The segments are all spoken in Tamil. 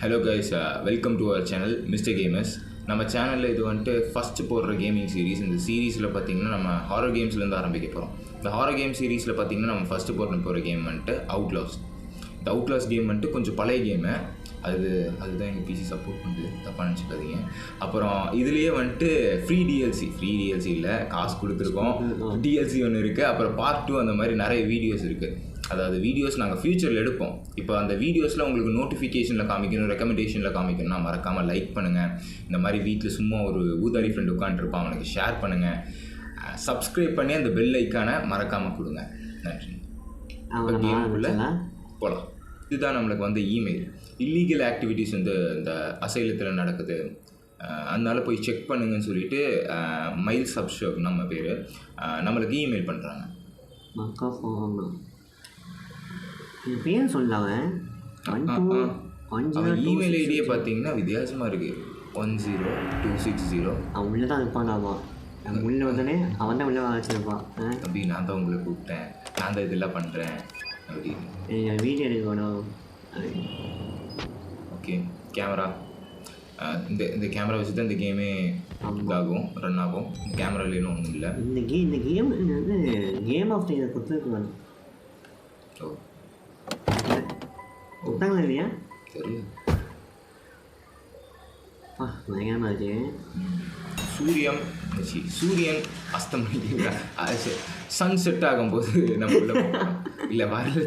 Hello guys, welcome to our channel mister gamers. நம்ம சேனலில் இது வந்துட்டு ஃபஸ்ட்டு போடுற கேமிங் சீரீஸ். இந்த சீரீஸில் பார்த்திங்கன்னா நம்ம ஹாரர் கேம்ஸ்லேருந்து ஆரம்பிக்க போகிறோம். இந்த ஹாரர் கேம் சீரீஸில் பார்த்திங்கன்னா நம்ம ஃபஸ்ட்டு போகிற கேம் வந்துட்டு அவுட்லாஸ். இந்த அவுட்லாஸ் கேம் வந்துட்டு கொஞ்சம் பழைய கேமு. அதுதான் எங்கள் பிசி சப்போர்ட் பண்ணுது, தப்பாக நினச்சிக்காதீங்க. அப்புறம் இதுலேயே வந்துட்டு ஃப்ரீ டிஎல்சி இல்லை, காசு கொடுத்துருக்கோம். டிஎல்சி ஒன்று இருக்குது, அப்புறம் பார்ட் 2 அந்த மாதிரி நிறைய வீடியோஸ் இருக்குது. அதாவது வீடியோஸ் நாங்கள் ஃப்யூச்சரில் எடுப்போம். இப்போ அந்த வீடியோஸில் உங்களுக்கு நோட்டிஃபிகேஷனில் காமிக்கணும், ரெக்கமெண்டேஷனில் காமிக்கணும்னா மறக்காமல் லைக் பண்ணுங்கள். இந்த மாதிரி வீட்டில் சும்மா ஒரு ஊதாரி ஃப்ரெண்ட் உட்காந்துருப்பான், அவனுக்கு ஷேர் பண்ணுங்கள். சப்ஸ்கிரைப் பண்ணி அந்த பெல் ஐக்கானை மறக்காமல் கொடுங்க. நன்றி. கேமுக்குள்ளே போகலாம். இதுதான் நம்மளுக்கு வந்து இமெயில். இல்லீகல் ஆக்டிவிட்டீஸ் வந்து இந்த அசைலத்தில் நடக்குது, அதனால போய் செக் பண்ணுங்கன்னு சொல்லிட்டு மைல் சப்ஷப் நம்ம பேர் நம்மளுக்கு இமெயில் பண்ணுறாங்க. பேர் சொல்லாம இமெயில் ஐடியே பார்த்தீங்கன்னா வித்தியாசமாக இருக்குது. 10260 அவன் உள்ளே தான் இருப்பான்டாமா. உள்ளே வந்தோடனே அவன் தான் உள்ளே வச்சுருப்பான். அப்படி நான் தான் உங்களை கூப்பிட்டேன், நான் தான் இதெல்லாம் பண்ணுறேன் அப்படின்னு. வீடியோ எடுக்கணும். Okay, camera. இந்த கேமரா வச்சு தான் இந்த கேமே இதாகும், ரன் ஆகும். கேமராவில் இன்னும் ஒன்றும் இல்லை. இந்த கேம் வந்து கேம் ஆஃப் த இயர் கொடுத்துருக்குவாங்க. ஓ, கொடுத்தாங்களா இல்லையா? தெரியும். பயங்கரமாக இருக்கு. சூரியன் அஸ்தமனிக்க சன் செட் ஆகும்போது நம்ம உள்ள போகணும். இல்லை வரல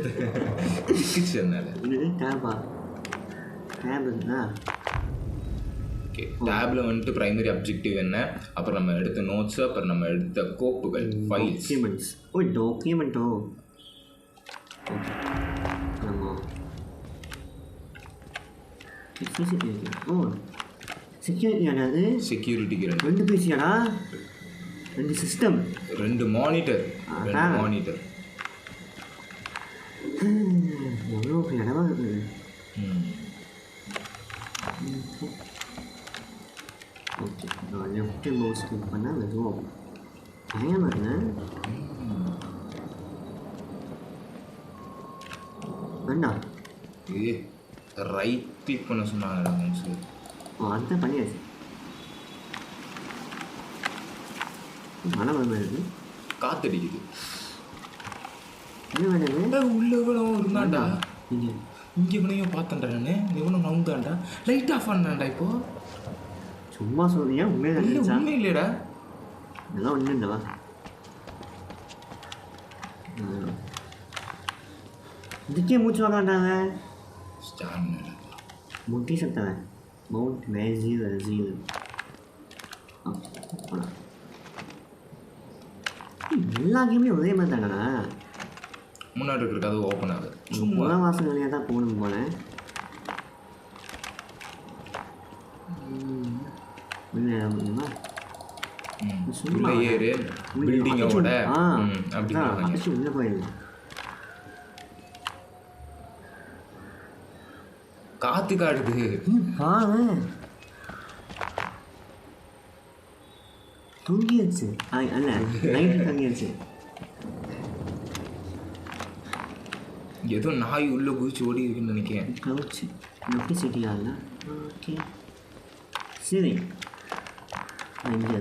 அதனால ஓகே. டேபில் வந்துட்டு ப்ரைமரி அப்ஜெக்டிவ் என்ன, அப்புறம் நம்ம எடுத்த நோட்ஸு, அப்புறம் நம்ம எடுத்த கோப்புகள், ஃபைல்ஸ். டாக்குமெண்ட்டோ. ஆமாம். ஓ, செக்யூரிட்டியாடா? அது செக்யூரிட்டிக்கு ரெண்டு பிசியாடா, 2 சிஸ்டம், 2 மானிட்டர். எவ்வளோ இடமா இருக்குது. ஓகே, லெஃப்ட் மவுஸ் கிளிக் பண்ணால் மெதுவாக பயமாக இருந்தேன். வேண்டாம், ரைட் கிளிக் பண்ண சொன்னாங்க. அதுதான் பண்ணியாச்சு. மழை வருது, காத்தடிக்குது. என்ன வேணும்? உள்ள இவனும் இருந்தான்டா, இங்கே இவனையும் பார்த்தேன்டா நான். இவனும் நவுந்தான்டா, லைட் ஆஃப் பண்ணான்டா. இப்போ சும்மா சொல்றியா? உண்மை இல்லைடா, இதெல்லாம் ஒன்றும் இல்லைவா? இதுக்கே மூச்சு வாங்காண்டாங்க. முட்டி சத்தவன் மவுண்ட் மேஜில் எல்லா கேம்லேயும் ஒரே மாதிரி தாங்கண்ணா. முன்னாடி இருக்கிற கதவு ஓப்பன் ஆகுது. முதல் மாதம் வழியாக தான் போகணும் போனேன். சும்மா ஏறு பில்டிங்கோட அப்படி உள்ளே போயிடல. காத்து காடுது. தூங்கியாச்சு. அல்ல, நைட்டு தங்கியாச்சு. ஏதோ நாய் உள்ள குதிச்சு ஓடி இருக்குன்னு நினைக்கிறேன். கவுச்சு எப்படி சிட்டியா இல்லை? ஓகே சரி,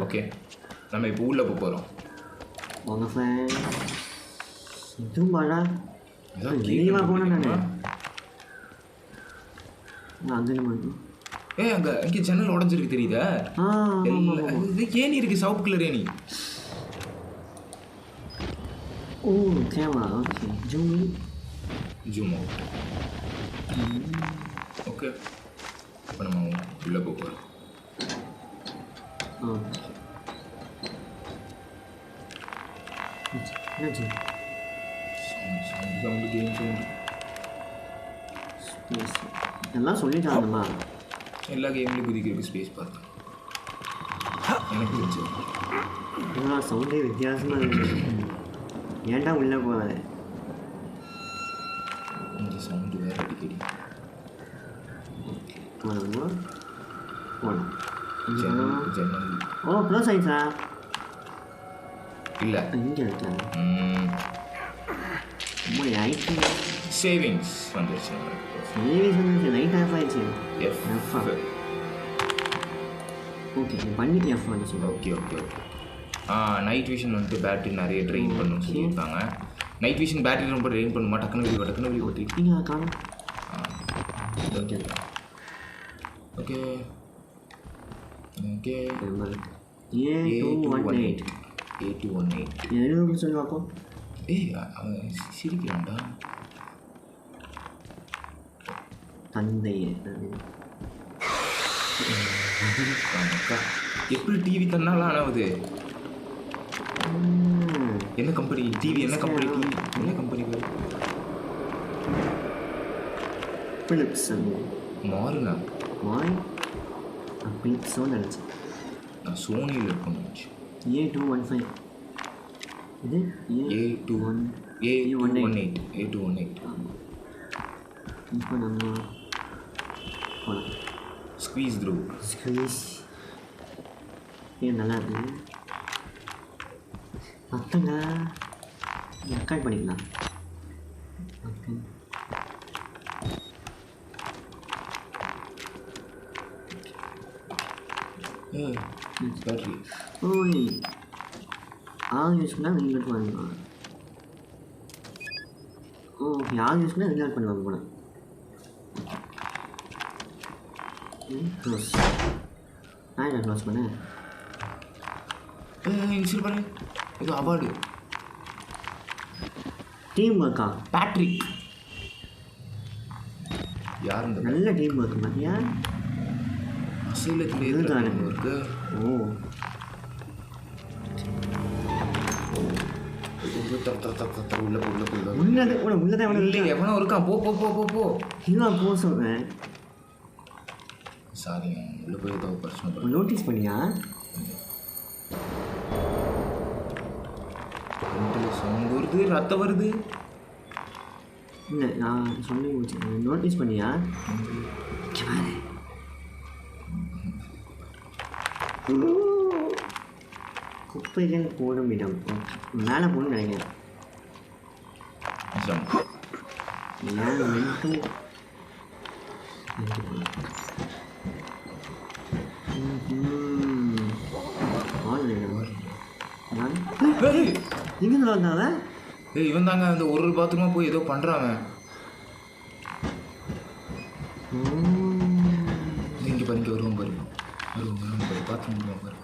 ஓகே. நம்ம இப்போ உள்ள போகிறோம். உங்கள் ஃபேன் இதுவும் பாடா வெளியமாக போனேன் நான். அங்கே மட்டும் அங்கே ஜன்னல் உடஞ்சிருக்கு தெரியுதா? இது ஏனி இருக்கு, சவுப்பு கலர் ஏனி. ஓ, camera. Okay, zoom out. Okay, இப்போ நம்ம உள்ளே போகிறோம். எல்லாம் சொல்லிட்டாங்கம்மா. எல்லா கேம்லேயும் குதிக்கிறதுக்கு ஸ்பேஸ் பார்த்து எனக்கு தெரிஞ்சு சவுண்டே வித்தியாசமாக இருக்குது. ஏன்டா உள்ளே போகாது? இந்த சவுண்டு வேறு அடிக்கடி. போகலாம். ஜன்னல். ஓ, க்ளோஸ் ஆயிடுச்சா? இல்லை, இங்கே இருக்கேன். சேவிங்ஸ் வந்துருச்சு. சேவிங்ஸ் வந்துருச்சு, லைட் ஆஃப் ஆயிடுச்சு. ஓகே பண்ணிட்டு எஃப் வந்து சொல்லுங்கள். Okay okay okay. Night vision வந்துட்டு பேட்டரி நிறைய ட்ரெயின் பண்ணணும்னு சொல்லியிருக்காங்க. நைட் விஷன் பேட்டரி ரொம்ப ட்ரெயின் பண்ணுமா? டக்குனு வெளியே ஓட்டி. நீங்கள் காணும். Okay okay okay. A218 எழுதுன்னு சொல்லி பார்ப்போம். ஏய் அவன் சிரிக்கிறான்டா. தந்தையே எப்படி டிவி தன்னாலும் ஆனாவது? என்ன கம்பெனி டிவி? என்ன கம்பெனி டிவி? என்ன கம்பெனி பேர்? பிலிப்ஸ். மாறுனா பிலிப்ஸோ நினச்சேன். நான் சோனியில் இருக்கணும். A215 இது A218. இப்போ நம்ம போகலாம். Squeeze through. இது நல்லா இருக்குது. மற்றங்க ரெக்கார்ட் பண்ணிக்கலாம். பேட்டரி ஓய் யூஸ் பண்ணால் வெளிநாட்டு வாங்கலாம். ஓகே யூஸ் பண்ணால் வெளிநாட்டு பண்ணுவாங்க போல. க்ளோஸ். நான் க்ளோஸ் பண்ணேன். இன்ஸ்டால் பண்ணு. இது அவார்டு. டீம் ஒர்க்கா? பேட்ரிக் யார்? இந்த நல்ல டீம் ஒர்க் மாதிரியா? அசைலத்தில் இதுதானே இருக்கு. எவனோ இருக்கான். போ போ போ போ போ. இன்னும் போ சொல்கிறேன். சாரி உள்ள போய் ஏதோ பிரச்சனை. நோட்டீஸ் பண்ணியா? சவுண்ட் வருது, ரத்தம் வருது. இல்லை நான் சொல்லி முடிச்சேன். நோட்டீஸ் பண்ணியா? குப்பைகள் போடும் இடம். மேலே போகணும்னு நினைக்கிறேன். மேலே மட்டும் எங்கே வந்தாங்க? இவன் தாங்க அந்த ஒரு பாத்ரூமா போய் ஏதோ பண்ணுறாங்க. இங்கே பாருங்க வருவோம் பாரு. பாத்ரூம் பாரு.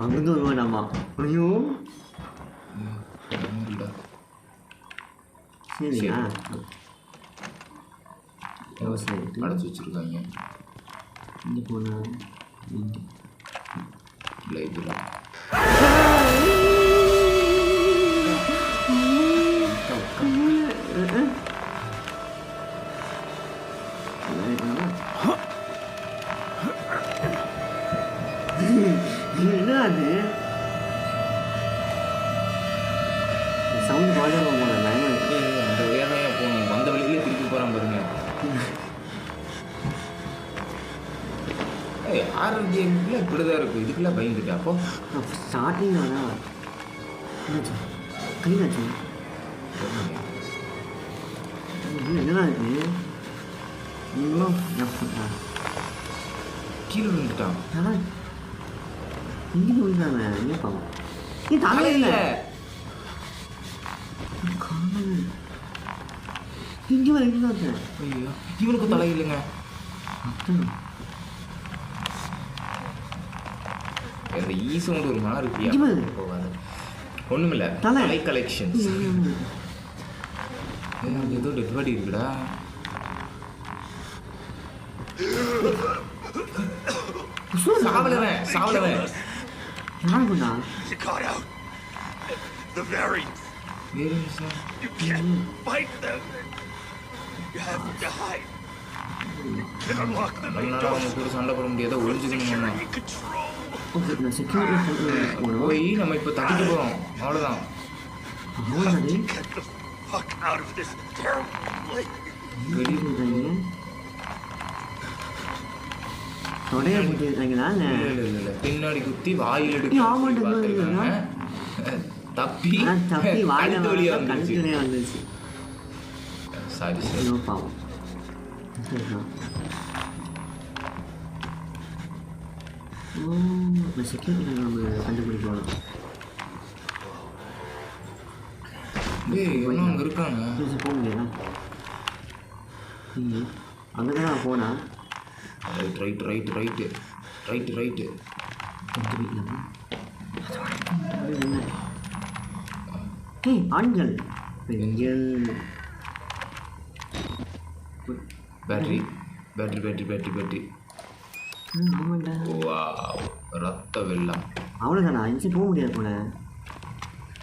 அங்கிருந்து வருவாடாமா? ஐயோ சரியா அடைச்சி வச்சுருக்காங்க. இங்கே போனா லைப்ரரி. என்ன அது சவுண்ட் பாட போன அந்த வேலையை போகணும். வந்த வழியிலே திருப்பி போகிறான் பாருங்க. ஆறு கேம்ல இப்படிதான் இருக்கும். இதுக்குலாம் பயந்துட்டு அப்போ ஸ்டார்டிங் தானா கையாச்சு. என்னதான் இருக்கு? இன்னும் கீழே விழுந்துட்டான். இங்கே விழுந்தாங்க. என்ன பாவம்? நீ தலையில இங்கே வர இருந்தாங்க. ஐயோ இவனுக்கு தலை இல்லைங்க. அந்த ஈசோண்டு ஒரு மாதிரி இருக்கு. போகாது ஒன்றுமில்ல. தலை கலெக்ஷன்ஸ். ஏதோ டெட் பாடி இருக்குடா. சாவலவன் சாவலவன் யாருக்குண்ணா? The variants. You can't fight them. You have to hide. You can unlock them. அவங்க கூட சண்டை போட முடியாத ஒழிஞ்சுக்கணும். ஓகே நான் செக்யூரிட்டி போய் நம்ம இப்போ தப்பிக்க போகிறோம். அவ்வளோதான். Get the fuck out of this terrible place. தொடைய போட்டுருக்காங்களா? இல்லை பின்னாடி குத்தி வாயில் எடுத்து தப்பி வாயில் வழியாக வந்துச்சு. Sorry sir. பாவம். இப்போ செக்யூரிட்டி நம்ம கண்டுபிடிக்கணும். டேய் இன்னும் அங்கே இருக்காங்க. போக முடியாதா? அங்கே தான் போனா ரைட்டு ஆண்கள் பெண்கள் பேட்டரி ஆமாண்டா. வாவ் ரத்த வெள்ளம். அவ்வளோதானா? இன்ச்சு போக முடியாது போல.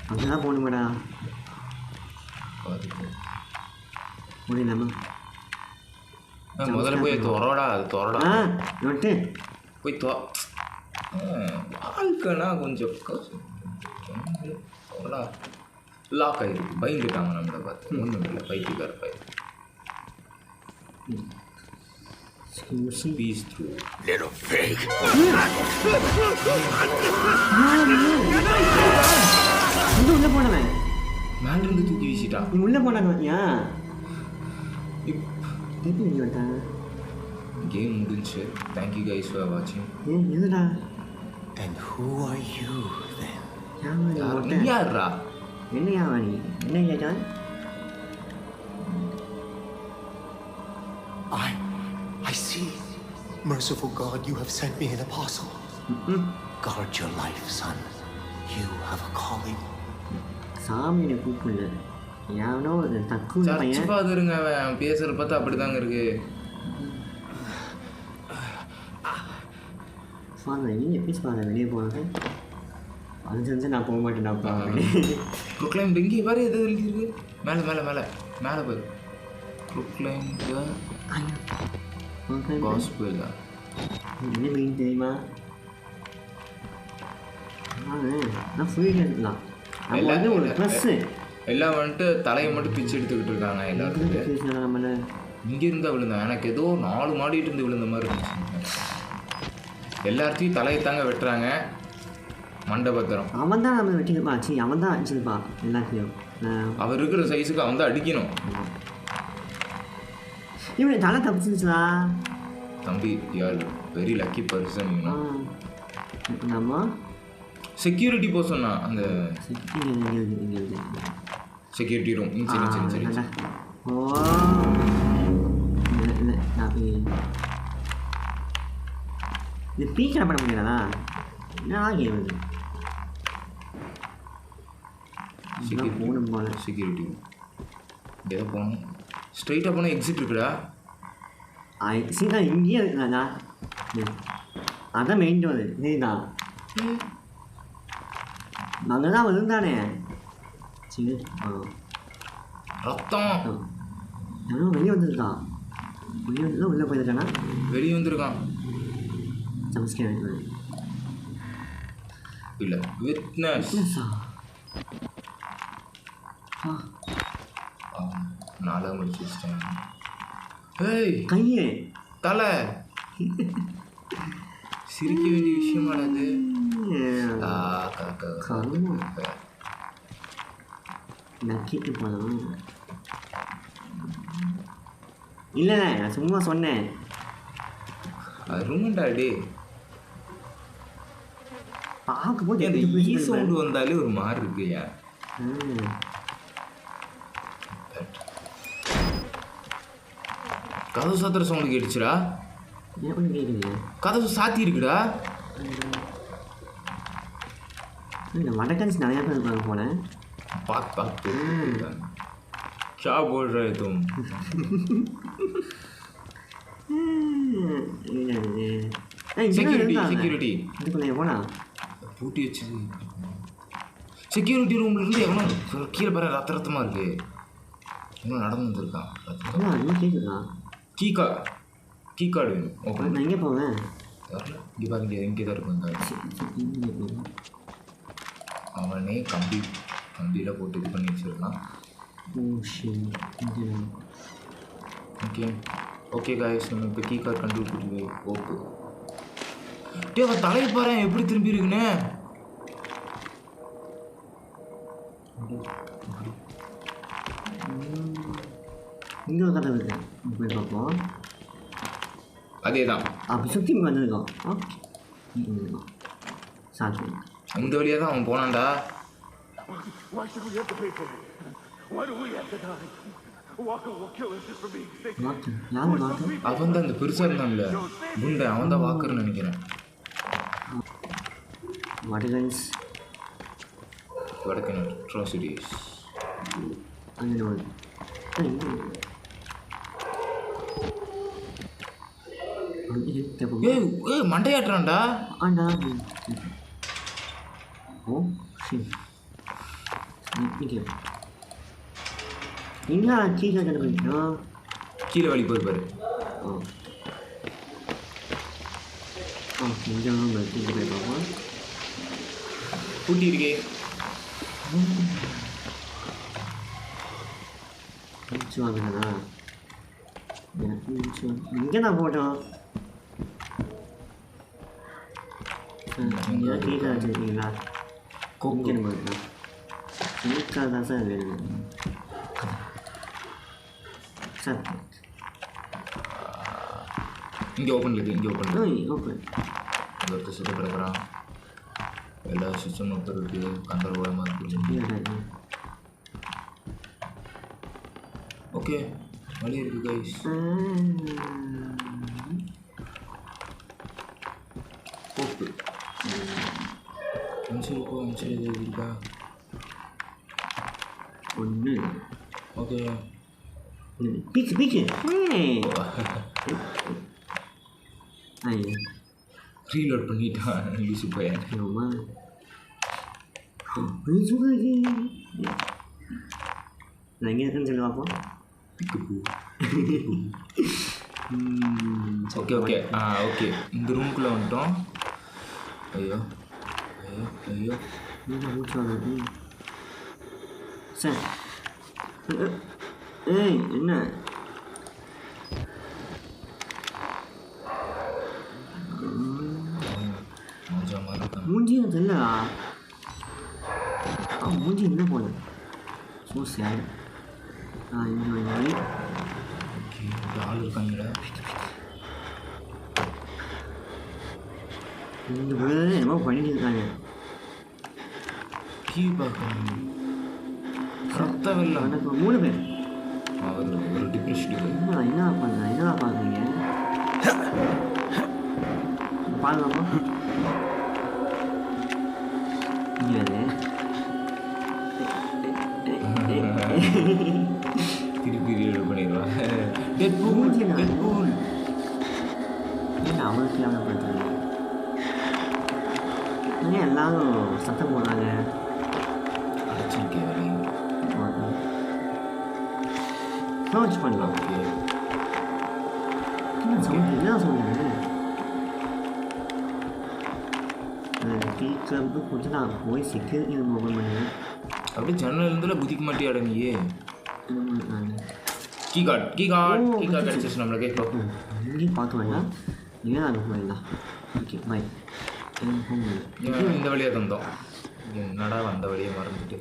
அங்கெல்லாம் போகணுமாடா? முடியலாமா? முதல்ல போய் துறடா, அது துறடா நோட்டு போய் வாழ்க்கைனா கொஞ்சம் லாக் ஆகிருக்கு. பயந்துட்டாங்க நம்மளை பார்த்து. ஒன்றும் இல்லை, பைத்தியக்கார பையன். Peace through. Little pig. உள்ள போனவன் மேலிருந்து தூக்கி வீசிட்டான். நீ உள்ள போனாங்க. ஏன் திருப்பி நீ வந்தான்? கேம் முடிஞ்சு. தேங்க்யூ கைஸ் ஃபார் வாட்சிங். எதுடா? And who are you then? நீ யாருடா? என்னையா நீ? என்ன கேட்டா? I see. Merciful God, you have sent me an apostle. Guard your life, son. You have a calling. சாமியை கூப்பிடல. யானோ தக்கு சர்ச் பாதுருங்க. அவன் பேசுகிற பார்த்தா அப்படி தாங்க இருக்கு. ஃபாதர் நீ எப்படி ஃபாதர் வெளியே போனது? அது செஞ்சு நான் போக மாட்டேன்டாப்பா. ப்ரொக்ளைம் இங்கே பாரு எது எழுதிருக்கு. மேலே மேலே மேலே மேலே பாரு. Proclaim gospel. என்ன மீன் தெரியுமா? நான் ஃபுல் எடுக்கலாம். நம்ம வந்து ஒரு ட்ரெஸ்ஸு எல்லாம் வந்துட்டு தலையை மட்டும் பிச்சு எடுத்துக்கிட்டு இருக்காங்க எல்லாருக்கும். நம்மள இங்கே இருந்தால் விழுந்தான். எனக்கு ஏதோ 4 மாடிட்டு இருந்து விழுந்த மாதிரி இருந்துச்சு. எல்லாத்தையும் தலையை தாங்க வெட்டுறாங்க. மண்டபத்திரம் அவன் தான் நம்ம வெட்டிருப்பா. சரி அவன் தான் அடிச்சிருப்பா எல்லாத்தையும். அவர் இருக்கிற சைஸுக்கு அவன் தான் அடிக்கணும். இவன் தலை தப்பிச்சிருச்சா? தம்பி யார் வெரி லக்கி பர்சன். நம்ம செக்யூரிட்டி போக சொன்னா. அந்த செக்யூரிட்டி ரூம். சரி சரி சரி. ஓ இது பீக்கரை பண்ண முடியாதா? என்ன ஆகிடுது? செக்யூரிட்டி ஏதோ போகணும். ஸ்ட்ரைட்டாக போனால் எக்ஸிட் இருக்குடா. சீதா இங்கேயே இருக்குதாண்ணா. அதான் மெயின் டோர். சரிதான் அங்கே தான் விழுந்தானே. சரி ரத்தம் எவ்வளோ வெளியே வந்துருக்கான். வெளியே வந்து உள்ளே போயிருக்கானா? வெளியே வந்திருக்கான். சமஸ்கேன் இல்லை விட்னஸ். நாளாக முடிச்சு வச்சிட்டேன். ஏய் கையே தலை சிரிக்க வேண்டிய விஷயமாடாது. நக்கிட்டு போனோம். இல்லை நான் சும்மா சொன்னேன். அருமண்டா டே. பார்க்கும்போது அந்த ஈ சவுண்டு வந்தாலே ஒரு மாதிரி இருக்கு. ஏன் கதவு சாத்துற சவுண்டு கேட்டுச்சுடா. என்ன கேட்குறீங்க? கதவு சாத்தி இருக்குடா. இந்த வடக்கன்ஸ் நிறையா பேர் இருப்பாங்க போனேன். பார்த்து ஷா போல் ரहे तुम. செக்யூரிட்டி இதுக்குள்ளே போனா பூட்டி வச்சது. செக்யூரிட்டி ரூம்ல இருந்து எவனோ கீழே பாரு ரத்தமாக இருக்கு. இன்னும் நடந்து வந்துருக்கான். இன்னும் கேட்குறான். கீ கார்டு வேணும். ஓகே நான் எங்கே போவேன்? இங்கே பாருங்க இங்கே தான் இருக்கும். அவனே கம்பியில் போட்டு இது பண்ணி வச்சிருக்கான். ஓகே காய்ஸ் நம்ம இப்போ கீ கார்டு கண்டுபிடிச்சி ஓப்பு. டே அவன் தலையை பாரு எப்படி திரும்பி இருக்குன்னு. இங்கே ஒரு கதை இருக்கு. போய் பார்ப்போம். அதே தான் அப்படி சுற்றி வந்துருக்கோம். ஓகே சாப்பிட்டு இந்த வழியாக தான் அவன் போனான்டா. Why should we have to pay for it? Why do we have to die? Walker will kill us just for being sick. வாக்கு யார் வாக்கு அவன் தான் அந்த பெருசாக இருந்தான்ல குண்டை, அவன் தான் வாக்கர்னு நினைக்கிறேன். வடகன்ஸ் வடக்கன் அட்ராசிட்டிஸ். അങ്ങനെ ஏய் மண்டையாட்டுறான்டா. ஆண்டா ஓ சரி எங்கே கீழே கண்டுபிடிக்கணும். கீழே வழி போய் பாரு. ஓ ஓகே இங்கே இங்கே போய் பார்ப்போம். பூட்டி இருக்கே. மிச்சு வாங்கினா எனக்கு மிச்சு இங்கே தான் போட்டோம். இங்கே கீழே வச்சுருக்கீங்களா? இங்கே போயிட்டோம். எனக்காக தான் சார் வேணும் சார். இங்கே ஓப்பன் இருக்குது, இங்கே ஓப்பன். ஓப்பன் ஒருத்தர் சுத்த கிடக்குறான். எல்லா சிஸ்டம் ஒருத்தர் இருக்குது. கந்தரகோலமாக இருக்குது. ஓகே வழி இருக்குது கைஸ். போக்கு அஞ்சு போ அஞ்சு இருக்கா? ஒன்று ஓகே பீச்சு பீச்சு ரீலோட் பண்ணிட்டான் லூசு பையன். ஆமா நான் எங்கே இருக்குன்னு சொல்லி பார்ப்போம். ஓகே ஓகே ஓகே இந்த ரூம்குள்ளே வந்துட்டோம். ஐயோ ஐயோ ஐயோ மூச்சு வாங்க சார். ஏய் என்ன மூஞ்சியும் தெரியலா. மூஞ்சி என்ன போல ஸோ சேட். இங்கே வந்து ஓகே ஆள் இருக்காங்களா? இந்த விழுது என்னமோ பண்ணிட்டு இருக்காங்க. கீ பார்க்கணும். ரத்தம் இல்லை. எனக்கு 3 பேர். ஒரு டிப்ரெஷன். என்ன பண்ணுறேன் என்ன பார்க்குறீங்க? பாருங்கப்பா இங்கே திருப்பி ரீலோட் பண்ணிடுவான். Deadpool Deadpool. ஏன்னா அவனுக்கு எவ்வளோ பண்ணுறாங்க? ஏன் எல்லாரும் சத்தம் போடுறாங்க? அடைச்சிருக்கே வழி. லான்ச் பண்ணலாம். ஓகே என்ன சவுண்ட் என்ன சொல்லுங்க? டீ கிளப்பு கொஞ்சம் நான் போய் செக்யூரிட்டி ஓப்பன் பண்ணுவேன். அப்படியே ஜன்னல் இருந்தாலும் குதிக்க மாட்டியாட நீயே. கீ கார்டு கிடச்சிச்சு நம்மளுக்கு. இப்போ இங்கேயும் பார்க்க வேண்டாம். ஏன் அது போயிடலாம். Okay bye. இந்த வழியாக தந்தோம். என்னடா வந்த வழியை மறந்துட்டு.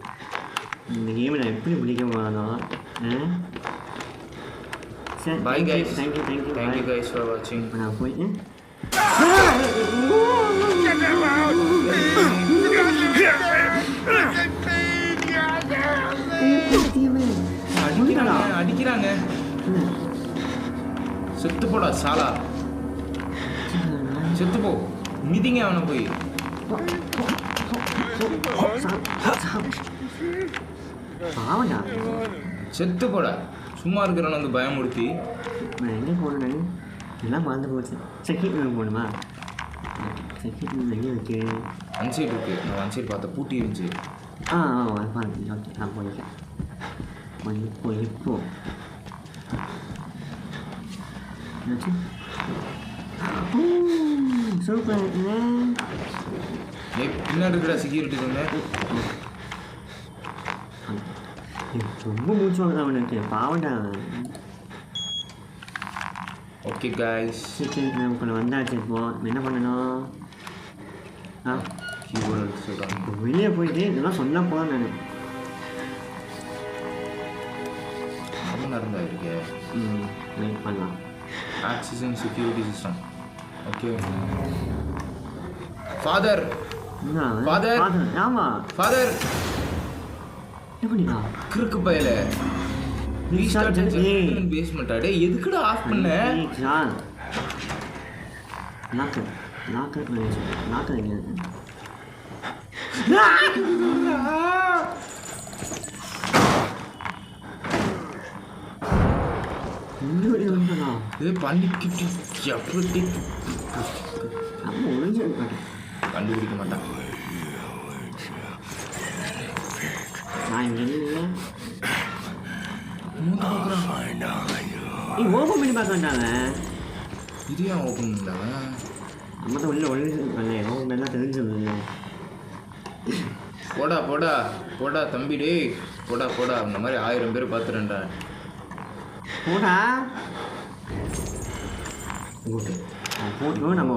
இந்த கேமை நான் எப்படி பிடிக்க போகிறதோ. சரி bye guys. Thank you guys for வாட்சிங். இப்போ நான் போய் அடிக்கிறாங்க. செத்து போடா சாலா. செத்து போ. மிதிங்க அவனை போய். பாவண்டா செத்து போட. சும்மா இருக்கிறவன வந்து பயமுடுத்தி. நான் எங்கே போகணும்? நான் எல்லாம் மறந்து போச்சு. செக்யூரிட்டி ரூம் போகணுமா? செக்யூரிட்டி ரூம் எங்கே இருக்கு? ஒன் சைடு இருக்குது. நான் ஒன் சைடு பார்த்தேன் பூட்டி இருந்துச்சு. பாருங்க. ஓகே நான் போயிருக்கேன். இப்போ சூப்பர். பின்னாடி இருக்கிற செக்யூரிட்டி சொன்னேன். ரொம்ப மூச்சு வாங்க அவனுக்கு. பாவண்டா. Okay guys. சரி நமக்கு வந்தாச்சு. இப்போ என்ன பண்ணணும்? கீபோர்டு சொல்கிறாங்க. வெளியே போயிட்டு இதெல்லாம் சொல்ல போகிறேன் நான். ரொம்ப நடந்தா இருக்கு. வெயிட் பண்ணலாம். Axis and security system. Okay father Father. ஆமா ஃபாதர் என்ன பண்ணிடா கிறுக்கு பயல ரீஸ்டார்ட் பேஸ்மெண்ட் அடே எதுக்குடா ஆஃப் பண்ண ஜான் நாக்கு எங்க இது பண்ணிக்கிட்டு எப்படி கண்டுபிடிக்க மாட்டான் நான் இங்க இல்லை ஓப்பன் பண்ணி பார்க்க வேண்டாங்க இது ஏன் ஓப்பன் பண்ணாங்க நம்ம தான் உள்ள ஒழிஞ்சிருக்காங்க அவங்க நல்லா தெரிஞ்சது போடா போடா போடா தம்பி டேய் போடா போடா இந்த மாதிரி 1000 பேர் பார்த்துறேன்டா போடா ஓகே போட்டோம் நம்ம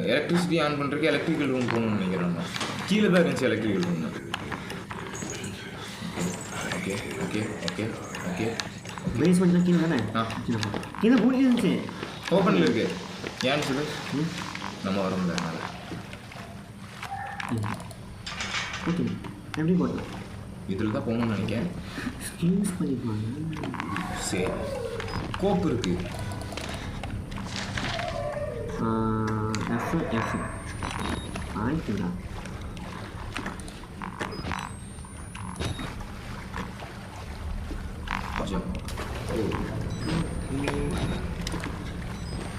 எலக்ட்ரிசிட்டி ஆன் பண்ணுறதுக்கு எலக்ட்ரிக்கல் ரூம் போகணும்னு நினைக்கிறேன் நான் கீழே தான் இருந்துச்சு electrical room okay okay okay okay basement தான் கீழே தானே கீழே பூட்டி இருந்துச்சு ஓப்பனில் இருக்கு ஏன்னு சொல்லு நம்ம வர முடியல ஓகே எப்படி போட்டோம் இதில் தான் போகணும்னு நினைக்கிறேன் ஸ்கின்ஸ் பண்ணிப்பாங்க சரி கோப்பு இருக்கு எஃப் ஆயிட்டுடா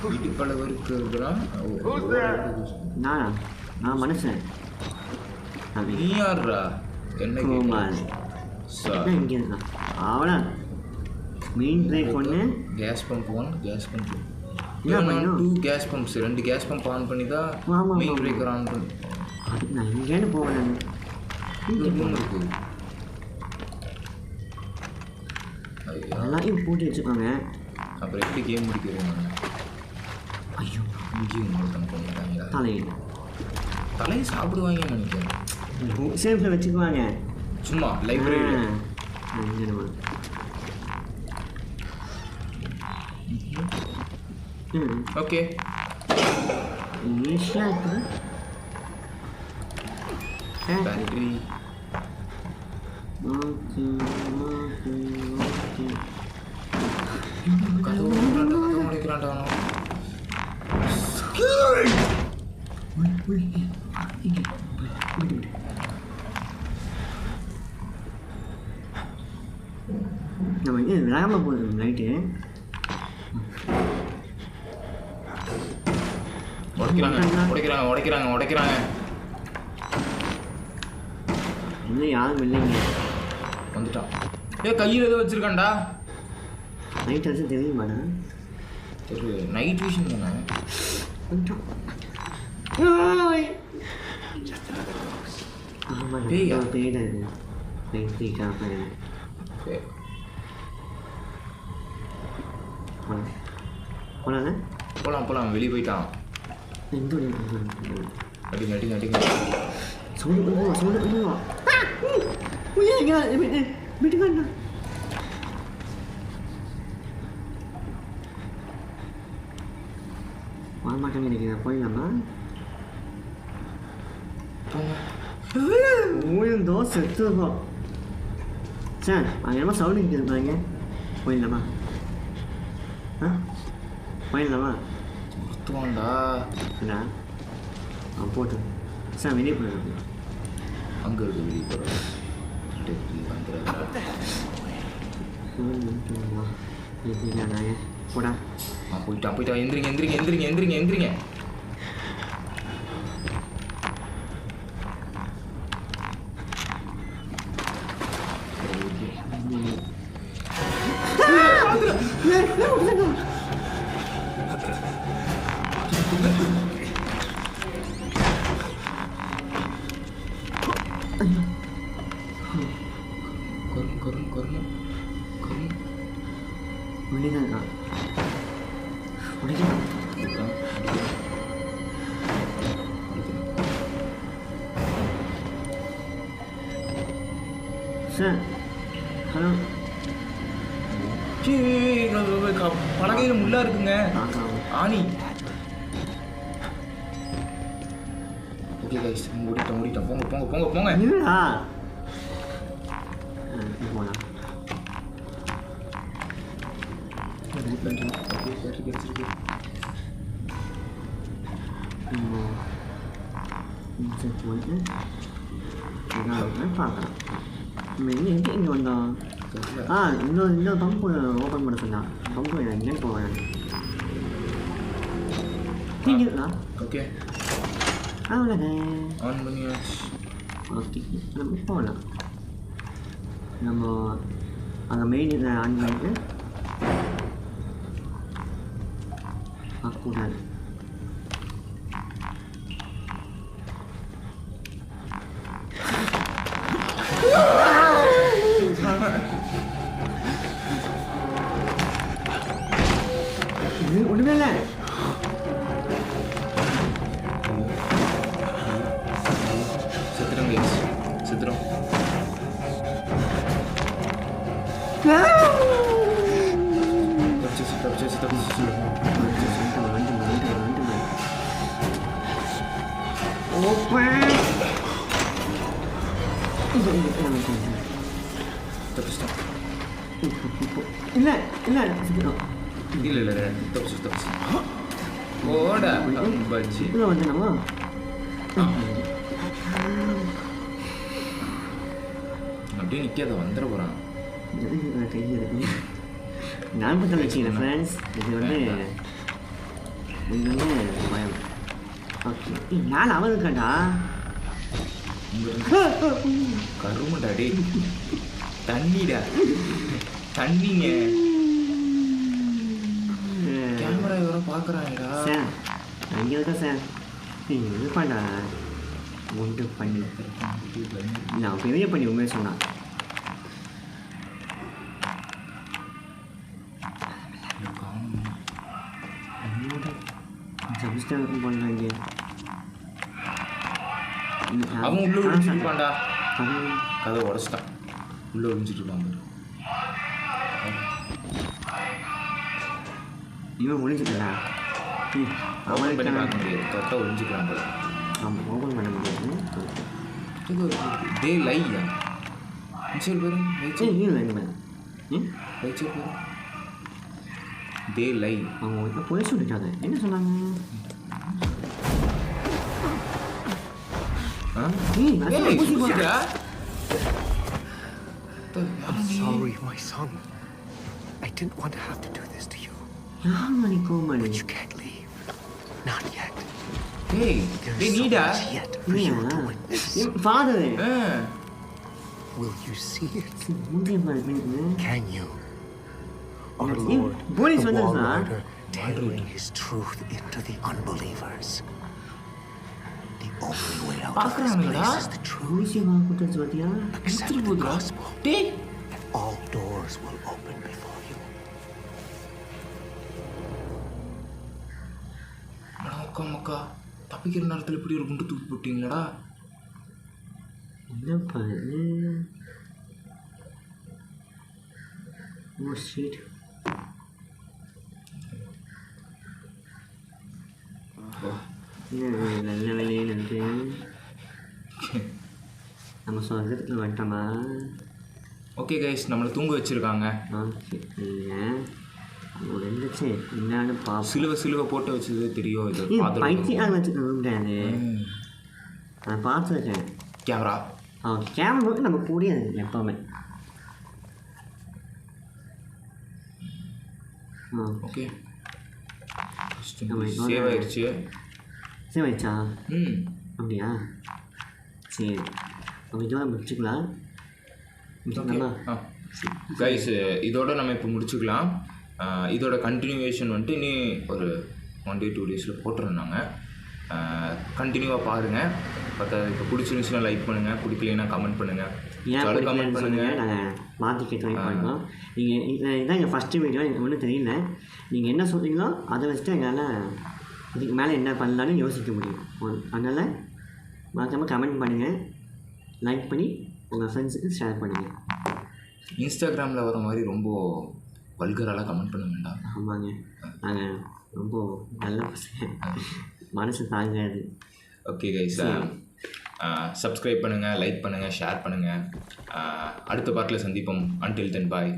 வீட்டுப்பளவருக்கு நான் மனுஷன் நீ யாருடா என்ன இங்கே இருக்கான் அவனா மீன் பிரேக் ஒன்று gas pump 1 gas pump 2 2 gas pumps 2 gas pump on பண்ணி தான் மெயின் பிரேக்கர் ஆன் பண்ணி அதுக்கு நான் இங்கேன்னு போவேன் இருக்கு எல்லாத்தையும் பூட்டி வச்சுக்கோங்க அப்புறம் எப்படி கேம் முடிக்கிறேன் ஐயோ இங்கேயும் ஒருத்தன் பண்ணிட்டாங்களா தலையை சாப்பிடுவாங்கன்னு நினைக்கிறேன் சேஃபில் வச்சுக்குவாங்க சும்மா லைப்ரரி ஓகே பேட்டரி ஓகே கதவு முடிக்கிறான்டா நம்ம இது விளையாமல் போகுது லைட்டு உடைக்கிறாங்க இன்னும் யாரும் இல்லைங்க வந்துட்டான் கையில் ஏதோ வச்சிருக்கான்டா நைட் வச்சு தெரியுமாடா ஒரு நைட் விஷன் தானே ஆமாம் பேடா இது போலாம் வெளியே போயிட்டான் அடிங்க சொல்லு விட்டுக்கண்ணா வரமாட்டேன்னு நினைக்கிறேன் போயிடலாமா ஊழந்தோ செத்துதோ சார் அங்கே என்னமோ சவுண்டு இருந்தாங்க போயிடலாமா போயிடலாமா ஒருத்துவான்டா இல்லைடா போட்டு சார் வெளியே போயிடலாம் அங்கே இருக்கு வெளியே போகிறோம் போடா போயிட்டான் எந்திரிங்க சார் ஹலோ பலகையில் முள்ளா இருக்குங்க ஆணி ஓகே கைஸ் ஓடிட்டோம் போங்க இல்லைடா போனா கிடைச்சிருக்கு வந்து பார்க்கலாம் நம்ம எங்கே இங்கே வந்தோம் இன்னொரு பம்பு ஓப்பன் பண்ண சொன்னான் பம்பு எங்கேன்னு போவேன் தீங்கிருக்கா ஓகே அவ்வளோங்க ஆன் பண்ணியாச்சு ஓகே நம்ம போகலாம் நம்ம அங்கே மெயின் ஆன் பண்ணிட்டு கூடாது ஒன்றுமே இல்லை சித்திரம் இல்லை தப்பிச்சு ஓடா பஜ்ஜி இதில் வந்து நம்ம அப்படியே நிற்காத வந்துட போகிறான் நான் பக்கம் வச்சுக்கிறேன் ஃப்ரெண்ட்ஸ் இது வந்து பயம் ஓகே நான் அவன் இருக்காண்டா கருமடா டே தண்ணிங்க கேமரா இவரை பார்க்குறாங்கடா சார் அங்கே இருக்கா சார் இது பண்ணா ஒன்று பண்ணி நான் பெரிய பண்ணி உண்மையை சொன்னான் சப்ஸ்டாக்கும் பண்ணாங்க அவன் உள்ள ஒழிஞ்சிருப்பான்டா கதை உடச்சிட்டான் உள்ள ஒழிஞ்சிட்டு இருப்பாங்க இவன் ஒழிஞ்சுக்கிறா அவன் பண்ணி பார்க்க முடியாது கரெக்டாக ஒழிஞ்சிக்கிறான் போல அவன் ஓப்பன் பண்ண முடியாது டே லையா சரி பேரு ரைச்சர் பேரு டே லை அவங்க போய் சொல்லிட்டாங்க என்ன சொன்னாங்க I'm sorry, my son. I didn't want to have to do this to you. But you can't leave. Not yet. Hey, they need us. Yet for you to witness. Father. Will you see it? Can you? Our Lord, Boris the wants War us, Rider, tailoring His truth into the unbelievers. The only way out of this place is the truth. Accept the gospel, and all doors will open before you. மக்கா தப்பிக்கிற நேரத்தில் இப்படி ஒரு குண்டு தூக்கி போட்டீங்களா என்னப்பா ஓ ஷீட் நல்ல வேலையில் இருக்கு நம்ம சொர்க்கத்தில் வந்துட்டோமா ஓகே கைஸ் நம்மளை தூங்க வச்சுருக்காங்க இருந்துச்சு என்னன்னு சிலுவை போட்டு வச்சது தெரியும் இது பைத்தியம் வச்சுக்க முடியாது நான் பார்த்துருக்கேன் கேமரா கேமரா நோக்கி நம்ம கூடிய எப்போவுமே ஓகே சேவ் ஆயிடுச்சு சேவ் ஆயிடுச்சா ம் அப்படியா சரி நம்ம இதோட முடிச்சுக்கலாம் கைஸ் இதோட நம்ம இப்போ முடிச்சுக்கலாம் இதோட கண்டினியூவேஷன் வந்துட்டு இனி ஒரு 1 day 2 days போட்டுருந்தாங்க கண்டினியூவாக பாருங்கள் பார்த்தா இப்போ பிடிச்சிருந்துச்சுன்னா லைக் பண்ணுங்கள் பிடிக்கலைன்னா கமெண்ட் பண்ணுங்கள் ஏன் கமெண்ட் பண்ணுங்கள் நாங்கள் மாற்றி ட்ரை பண்ணுறோம் நீங்கள் இதான் எங்கள் ஃபஸ்ட்டு வீடியோ எனக்கு ஒன்றும் தெரியல நீங்கள் என்ன சொல்கிறீங்களோ அதை வச்சுட்டு எங்களால் இதுக்கு மேலே என்ன பண்ணலான்னு யோசிக்க முடியும் அதனால் மறக்காமல் கமெண்ட் பண்ணுங்கள் லைக் பண்ணி உங்கள் ஃப்ரெண்ட்ஸுக்கு ஷேர் பண்ணுங்கள் இன்ஸ்டாகிராமில் வர மாதிரி ரொம்ப வல்கராலாம் கமெண்ட் பண்ண வேண்டாம் ஆமாங்க நாங்கள் ரொம்ப நல்ல பசங்க மனசு தாங்காது ஓகே கைஸ், சப்ஸ்கிரைப் பண்ணுங்கள், லைக் பண்ணுங்கள், ஷேர் பண்ணுங்கள். அடுத்த பார்ட்டில் சந்திப்போம். அன்டில் தென் பாய்.